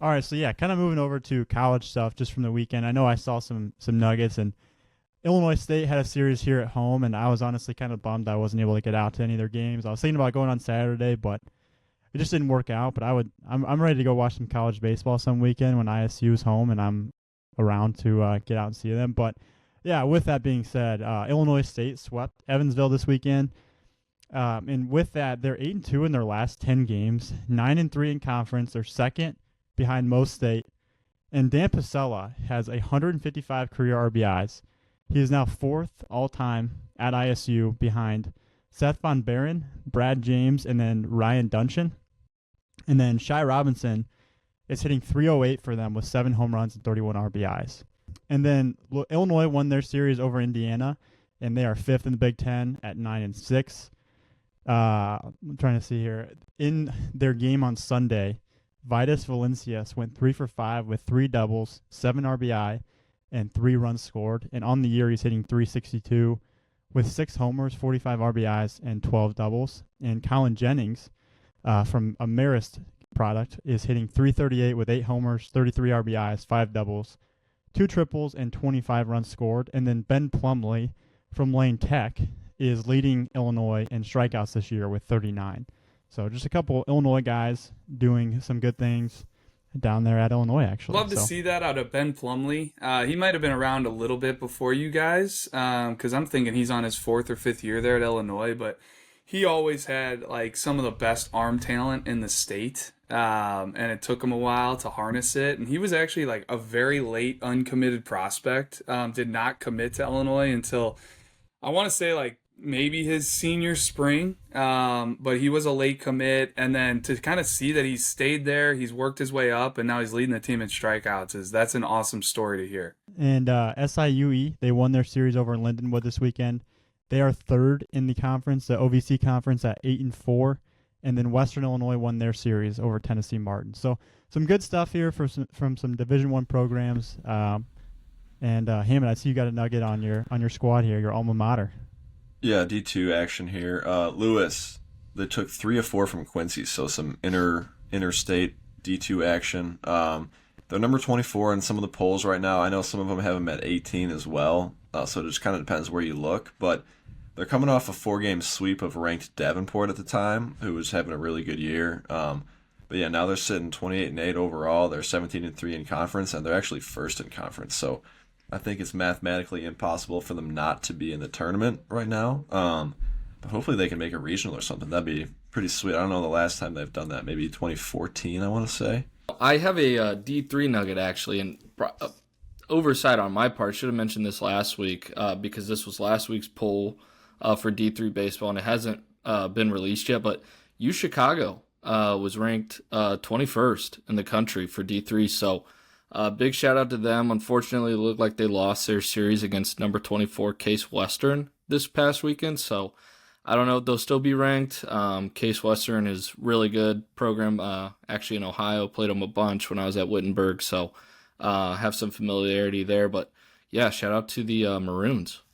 All right, so yeah, kind of moving over to college stuff just from the weekend. I know I saw some nuggets, and Illinois State had a series here at home, and I was honestly kind of bummed I wasn't able to get out to any of their games. I was thinking about going on Saturday, but it just didn't work out. But I'm ready to go watch some college baseball some weekend when ISU's home and I'm around to get out and see them. But yeah, with that being said, Illinois State swept Evansville this weekend. And with that, they're 8-2 in their last 10 games, 9-3 in conference. They're second behind Most State. And Dan Pasella has 155 career RBIs. He is now fourth all-time at ISU behind Seth Von Barron, Brad James, and then Ryan Duncan. And then Shai Robinson is hitting 308 for them with 7 home runs and 31 RBIs. And then Illinois won their series over Indiana, and they are fifth in the Big Ten at 9-6. I'm trying to see here. In their game on Sunday, Vitas Valencias went 3 for 5 with 3 doubles, 7 RBI, and 3 runs scored. And on the year, he's hitting 362 with 6 homers, 45 RBIs, and 12 doubles. And Colin Jennings from a Marist product is hitting 338 with 8 homers, 33 RBIs, 5 doubles, 2 triples, and 25 runs scored. And then Ben Plumley from Lane Tech is leading Illinois in strikeouts this year with 39. So just a couple Illinois guys doing some good things down there at Illinois, actually. Love to see that out of Ben Plumley. He might have been around a little bit before you guys, because I'm thinking he's on his 4th or 5th year there at Illinois, but he always had like some of the best arm talent in the state, and it took him a while to harness it. And he was actually like a very late uncommitted prospect. Did not commit to Illinois until I want to say like maybe his senior spring, but he was a late commit. And then to kind of see that he's stayed there, he's worked his way up, and now he's leading the team in strikeouts. That's an awesome story to hear. And SIUE, they won their series over in Lindenwood this weekend. They are third in the conference, the OVC conference, at 8-4, and then Western Illinois won their series over Tennessee Martin. So some good stuff here from some Division I programs. And Hammond, I see you got a nugget on your squad here, your alma mater. Yeah, D2 action here. Lewis, they took 3 of 4 from Quincy, so some interstate D2 action. They're number 24 in some of the polls right now. I know some of them have them at 18 as well, so it just kind of depends where you look. But they're coming off a 4-game sweep of ranked Davenport at the time, who was having a really good year. But yeah, now they're sitting 28-8 overall. They're 17-3 in conference, and they're actually first in conference. So I think it's mathematically impossible for them not to be in the tournament right now. But hopefully they can make a regional or something. That'd be pretty sweet. I don't know the last time they've done that. Maybe 2014, I want to say. I have a D3 nugget, actually, and oversight on my part. Should have mentioned this last week because this was last week's poll for D3 baseball, and it hasn't been released yet. But U Chicago was ranked 21st in the country for D3, so big shout out to them. Unfortunately, it looked like they lost their series against number 24 Case Western this past weekend, so I don't know if they'll still be ranked. Case Western is really good program, actually in Ohio. Played them a bunch when I was at Wittenberg, so have some familiarity there. But yeah, shout out to the Maroons.